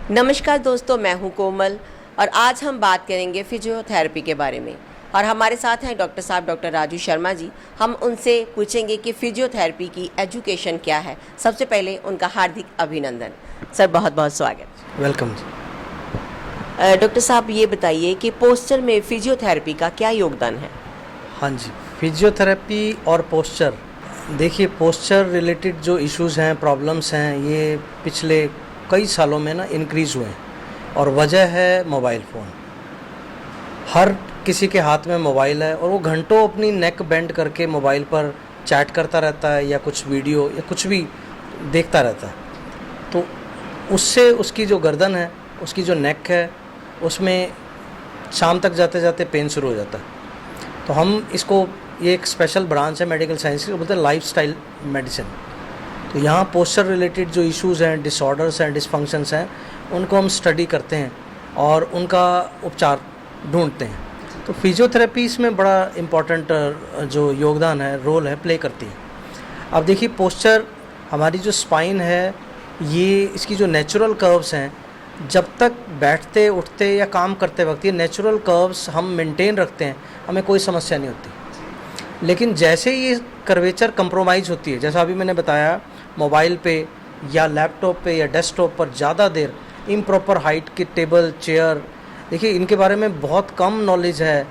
नमस्कार दोस्तों, मैं हूं कोमल और आज हम बात करेंगे फिजियोथेरेपी के बारे में। और हमारे साथ हैं डॉक्टर साहब, डॉक्टर राजू शर्मा जी। हम उनसे पूछेंगे कि फिजियोथेरेपी की एजुकेशन क्या है। सबसे पहले उनका हार्दिक अभिनंदन। सर, बहुत बहुत स्वागत। वेलकम जी। डॉक्टर साहब, ये बताइए कि पोस्चर में फिजियोथेरेपी का क्या योगदान है? हाँ जी, फिजियोथेरेपी और पोस्चर, देखिए पोस्चर रिलेटेड जो इश्यूज़ हैं, प्रॉब्लम्स हैं, ये पिछले कई सालों में ना इंक्रीज़ हुए हैं और वजह है मोबाइल फ़ोन। हर किसी के हाथ में मोबाइल है और वो घंटों अपनी नेक बेंड करके मोबाइल पर चैट करता रहता है या कुछ वीडियो या कुछ भी देखता रहता है। तो उससे उसकी जो गर्दन है, उसकी जो नेक है, उसमें शाम तक जाते जाते पेन शुरू हो जाता है। तो हम इसको, ये एक स्पेशल ब्रांच है मेडिकल साइंस की, बोलते हैं लाइफस्टाइल मेडिसिन। तो यहाँ पोस्चर रिलेटेड जो इश्यूज़ हैं, डिसऑर्डर्स हैं, डिसफंक्शंस हैं, उनको हम स्टडी करते हैं और उनका उपचार ढूंढते हैं। तो फिजियोथेरेपी इसमें बड़ा इम्पॉर्टेंट जो योगदान है, रोल है, प्ले करती है। अब देखिए पोस्चर, हमारी जो स्पाइन है, ये इसकी जो नेचुरल कर्व्स हैं, जब तक बैठते उठते या काम करते वक्त ये नेचुरल कर्व्स हम मेंटेन रखते हैं, हमें कोई समस्या नहीं होती। लेकिन जैसे ये कर्वेचर कंप्रोमाइज़ होती है, जैसा अभी मैंने बताया, मोबाइल पे या लैपटॉप पे या डेस्कटॉप पर ज़्यादा देर, इम्प्रॉपर हाइट के टेबल, चेयर, देखिए इनके बारे में बहुत कम नॉलेज है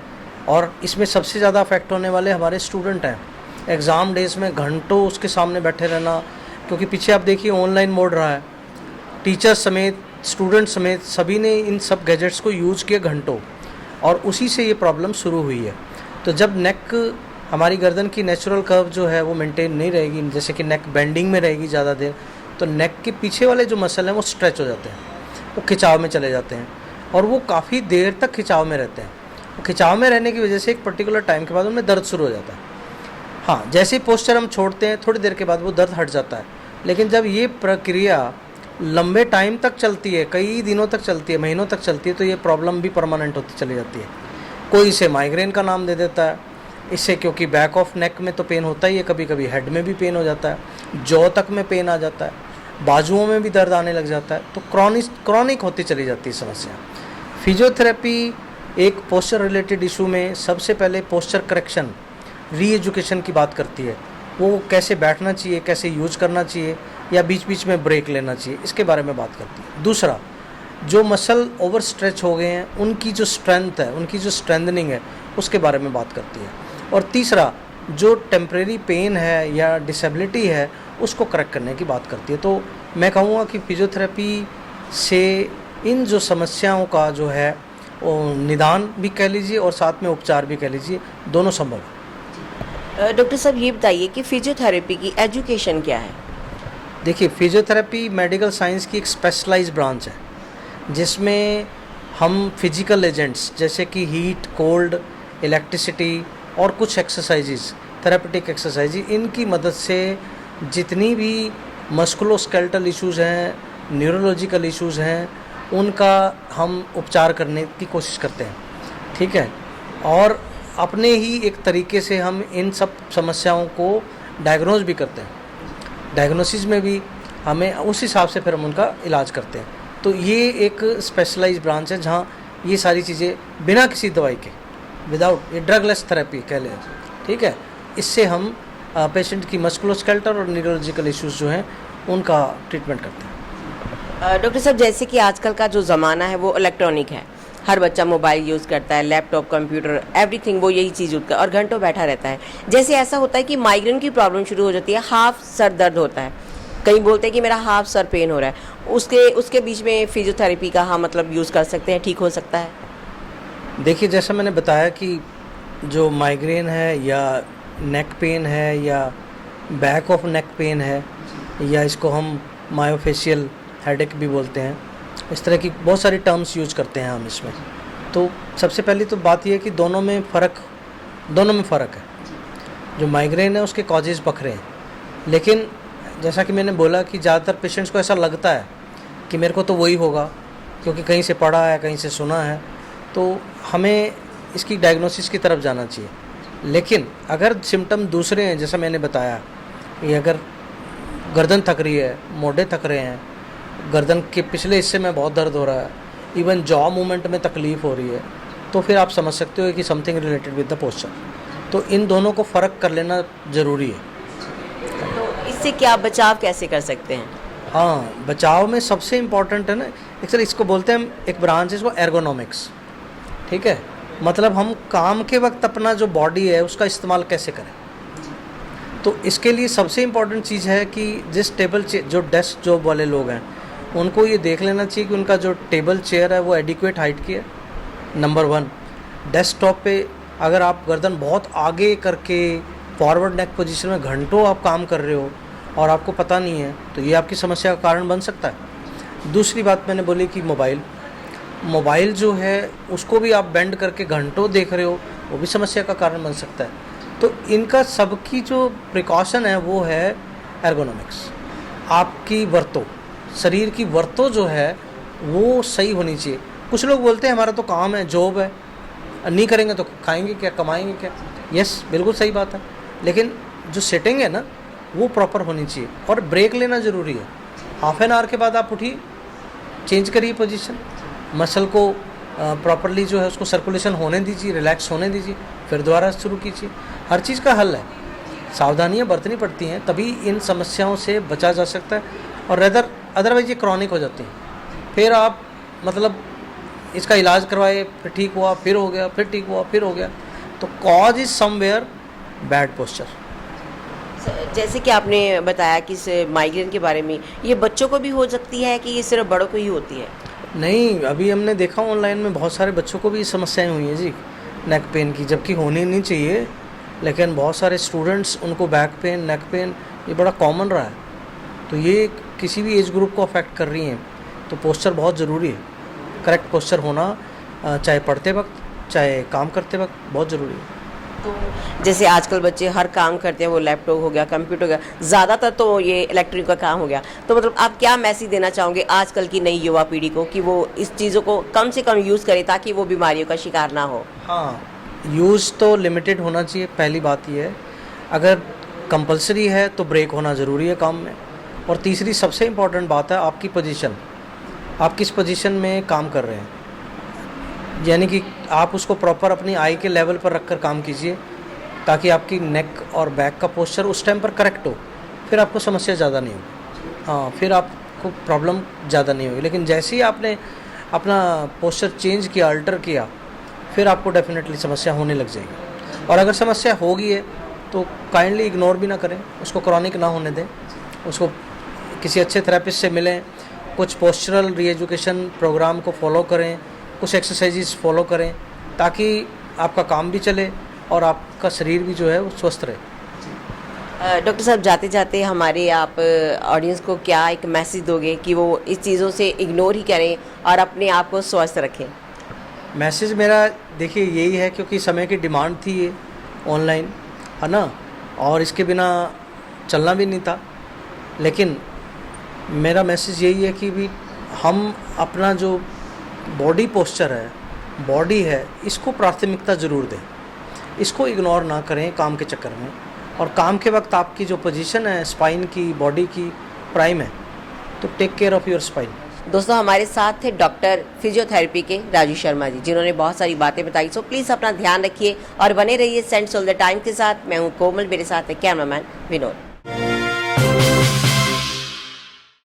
और इसमें सबसे ज़्यादा अफेक्ट होने वाले हमारे स्टूडेंट हैं। एग्ज़ाम डेज में घंटों उसके सामने बैठे रहना, क्योंकि पीछे आप देखिए ऑनलाइन मोड रहा है। टीचर्स समेत, स्टूडेंट समेत सभी ने इन सब गैजेट्स को यूज़ किया घंटों, और उसी से ये प्रॉब्लम शुरू हुई है। तो जब नेक, हमारी गर्दन की नेचुरल कर्व जो है वो मेंटेन नहीं रहेगी, जैसे कि नेक बेंडिंग में रहेगी ज़्यादा देर, तो नेक के पीछे वाले जो मसल हैं वो स्ट्रेच हो जाते हैं, वो खिंचाव में चले जाते हैं और वो काफ़ी देर तक खिंचाव में रहते हैं। खिंचाव में रहने की वजह से एक पर्टिकुलर टाइम के बाद उनमें दर्द शुरू हो जाता है। हाँ, जैसे ही पोस्चर हम छोड़ते हैं, थोड़ी देर के बाद वो दर्द हट जाता है। लेकिन जब ये प्रक्रिया लंबे टाइम तक चलती है, कई दिनों तक चलती है, महीनों तक चलती है, तो ये प्रॉब्लम भी परमानेंट होती चली जाती है। कोई इसे माइग्रेन का नाम दे देता है इससे, क्योंकि बैक ऑफ नेक में तो पेन होता ही है, कभी कभी हेड में भी पेन हो जाता है, जॉ तक में पेन आ जाता है, बाजुओं में भी दर्द आने लग जाता है। तो क्रॉनिक होती चली जाती है समस्या। फिजियोथेरेपी एक पोस्चर रिलेटेड इशू में सबसे पहले पोस्चर करेक्शन, री एजुकेशन की बात करती है। वो कैसे बैठना चाहिए, कैसे यूज करना चाहिए, या बीच बीच में ब्रेक लेना चाहिए, इसके बारे में बात करती है। दूसरा, जो मसल ओवर स्ट्रेच हो गए हैं, उनकी जो स्ट्रेंथ है, उनकी जो स्ट्रेंथनिंग है, उसके बारे में बात करती है। और तीसरा, जो टेम्परेरी पेन है या डिसेबिलिटी है, उसको करेक्ट करने की बात करती है। तो मैं कहूँगा कि फिजियोथेरेपी से इन जो समस्याओं का जो है वो निदान भी कह लीजिए और साथ में उपचार भी कह लीजिए, दोनों संभव है। डॉक्टर साहब, ये बताइए कि फिजियोथेरेपी की एजुकेशन क्या है? देखिए, फिजियोथेरेपी मेडिकल साइंस की एक स्पेशलाइज्ड ब्रांच है, जिसमें हम फिजिकल एजेंट्स जैसे कि हीट, कोल्ड, इलेक्ट्रिसिटी और कुछ एक्सरसाइजेज, थेरेपेटिक एक्सरसाइज, इनकी मदद से जितनी भी मस्कुलोस्केलेटल इश्यूज़ हैं, न्यूरोलॉजिकल इश्यूज़ हैं, उनका हम उपचार करने की कोशिश करते हैं। ठीक है, और अपने ही एक तरीके से हम इन सब समस्याओं को डायग्नोज भी करते हैं। डायग्नोसिस में भी हमें उस हिसाब से फिर हम उनका इलाज करते हैं। तो ये एक स्पेशलाइज्ड ब्रांच है जहाँ ये सारी चीज़ें बिना किसी दवाई के, विदाउट, ये ड्रगलेस थेरेपी कह लें, ठीक है, इससे हम पेशेंट की मस्कुलोस्केलेटल और न्यूरोलॉजिकल इश्यूज़ जो हैं उनका ट्रीटमेंट करते हैं। डॉक्टर साहब, जैसे कि आजकल का जो ज़माना है वो इलेक्ट्रॉनिक है, हर बच्चा मोबाइल यूज़ करता है, लैपटॉप, कंप्यूटर, एवरीथिंग, वो यही चीज़ यूज़ करता है और घंटों बैठा रहता है। जैसे ऐसा होता है कि माइग्रेन की प्रॉब्लम शुरू हो जाती है, हाफ सर दर्द होता है, कहीं बोलते हैं कि मेरा हाफ सर पेन हो रहा है, उसके बीच में फिजियोथेरेपी का हम मतलब यूज़ कर सकते हैं, ठीक हो सकता है? देखिए, जैसा मैंने बताया कि जो माइग्रेन है या नेक पेन है या बैक ऑफ नेक पेन है, या इसको हम मायोफेशियल हेडेक भी बोलते हैं, इस तरह की बहुत सारी टर्म्स यूज करते हैं हम इसमें। तो सबसे पहली तो बात यह है कि दोनों में फ़र्क है। जो माइग्रेन है उसके कॉजेज़ बखरे हैं, लेकिन जैसा कि मैंने बोला कि ज़्यादातर पेशेंट्स को ऐसा लगता है कि मेरे को तो वही होगा, क्योंकि कहीं से पढ़ा है, कहीं से सुना है, तो हमें इसकी डायग्नोसिस की तरफ जाना चाहिए। लेकिन अगर सिम्टम दूसरे हैं, जैसा मैंने बताया, कि अगर गर्दन थक रही है, मोढे थक रहे हैं, गर्दन के पिछले हिस्से में बहुत दर्द हो रहा है, इवन जॉ मूवमेंट में तकलीफ़ हो रही है, तो फिर आप समझ सकते हो कि something related with the posture. तो इन दोनों को फ़र्क कर लेना ज़रूरी है। तो इससे क्या बचाव कैसे कर सकते हैं? हाँ, बचाव में सबसे इम्पॉर्टेंट है ना, एक सर इसको बोलते हैं, हम एक ब्रांच है इसको एर्गोनॉमिक्स, ठीक है, मतलब हम काम के वक्त अपना जो बॉडी है उसका इस्तेमाल कैसे करें। तो इसके लिए सबसे इम्पॉर्टेंट चीज़ है कि जिस टेबल जो डेस्क जॉब वाले लोग हैं उनको ये देख लेना चाहिए कि उनका जो टेबल चेयर है वो एडिक्वेट हाइट की है, नंबर 1। डेस्कटॉप पे अगर आप गर्दन बहुत आगे करके फॉरवर्ड नेक पोजीशन में घंटों आप काम कर रहे हो और आपको पता नहीं है, तो ये आपकी समस्या का कारण बन सकता है। दूसरी बात मैंने बोली कि मोबाइल जो है उसको भी आप बेंड करके घंटों देख रहे हो, वो भी समस्या का कारण बन सकता है। तो इनका सबकी जो प्रिकॉशन है वो है एर्गोनॉमिक्स। आपकी शरीर की वर्तों जो है वो सही होनी चाहिए। कुछ लोग बोलते हैं हमारा तो काम है, जॉब है, नहीं करेंगे तो खाएंगे क्या, कमाएंगे क्या। यस, बिल्कुल सही बात है, लेकिन जो सेटिंग है ना वो प्रॉपर होनी चाहिए और ब्रेक लेना ज़रूरी है। हाफ एन आवर के बाद आप उठिए, चेंज करिए पोजीशन, मसल को प्रॉपरली जो है उसको सर्कुलेशन होने दीजिए, रिलैक्स होने दीजिए, फिर दोबारा शुरू कीजिए। हर चीज़ का हल है, सावधानियां बरतनी पड़ती हैं, तभी इन समस्याओं से बचा जा सकता है। और अदरवाइज ये क्रॉनिक हो जाती हैं। फिर आप मतलब इसका इलाज करवाए, फिर ठीक हुआ, फिर हो गया, फिर ठीक हुआ, फिर हो गया। तो cause is somewhere bad posture. जैसे कि आपने बताया कि इस माइग्रेन के बारे में, ये बच्चों को भी हो सकती है कि ये सिर्फ बड़ों को ही होती है? नहीं, अभी हमने देखा ऑनलाइन में बहुत सारे बच्चों को भी समस्याएं हुई हैं जी नेक पेन की, जबकि होनी नहीं चाहिए, लेकिन बहुत सारे स्टूडेंट्स उनको बैक पेन, नेक पेन ये बड़ा कॉमन रहा है। तो ये किसी भी एज ग्रुप को अफेक्ट कर रही हैं। तो पोस्चर बहुत ज़रूरी है, करेक्ट पोस्चर होना, चाहे पढ़ते वक्त चाहे काम करते वक्त, बहुत ज़रूरी है। तो जैसे आजकल बच्चे हर काम करते हैं, वो लैपटॉप हो गया, कंप्यूटर हो गया, ज़्यादातर तो ये इलेक्ट्रॉनिक का काम हो गया, तो मतलब आप क्या मैसेज देना चाहोगे आजकल की नई युवा पीढ़ी को कि वो इस चीज़ों को कम से कम यूज़ करे ताकि वो बीमारियों का शिकार ना हो? हाँ, यूज़ तो लिमिटेड होना चाहिए, पहली बात ये है। अगर कंपलसरी है तो ब्रेक होना ज़रूरी है काम में। और तीसरी सबसे इम्पॉर्टेंट बात है आपकी पोजीशन, आप किस पोजीशन में काम कर रहे हैं, यानी कि आप उसको प्रॉपर अपनी आई के लेवल पर रखकर काम कीजिए ताकि आपकी नेक और बैक का पोस्चर उस टाइम पर करेक्ट हो, फिर आपको समस्या ज़्यादा नहीं होगी। हाँ, फिर आपको प्रॉब्लम ज़्यादा नहीं होगी। लेकिन जैसे ही आपने अपना पोस्चर चेंज किया, अल्टर किया, फिर आपको डेफिनेटली समस्या होने लग जाएगी। और अगर समस्या होगी है तो काइंडली इग्नोर भी ना करें, उसको क्रॉनिक ना होने दें, उसको किसी अच्छे थेरेपिस्ट से मिलें, कुछ पोस्चरल रीएजुकेशन प्रोग्राम को फॉलो करें, कुछ एक्सरसाइजेस फॉलो करें, ताकि आपका काम भी चले और आपका शरीर भी जो है वो स्वस्थ रहे। डॉक्टर साहब, जाते जाते हमारे आप ऑडियंस को क्या एक मैसेज दोगे कि वो इस चीज़ों से इग्नोर ही करें और अपने आप को स्वस्थ रखें? मैसेज मेरा देखिए यही है, क्योंकि समय की डिमांड थी ये ऑनलाइन, है ना, और इसके बिना चलना भी नहीं था। लेकिन मेरा मैसेज यही है कि भी हम अपना जो बॉडी पोस्चर है, बॉडी है, इसको प्राथमिकता ज़रूर दें, इसको इग्नोर ना करें काम के चक्कर में। और काम के वक्त आपकी जो पोजीशन है स्पाइन की, बॉडी की प्राइम है, तो take care of your spine. दोस्तों, हमारे साथ थे डॉक्टर फिजियोथेरेपी के राजू शर्मा जी, जिन्होंने बहुत सारी बातें बताई। सो प्लीज़ अपना ध्यान रखिए और बने रहिए सेंट्स ऑल द टाइम के साथ। मैं हूँ कोमल, मेरे साथ है कैमरामैन विनोद।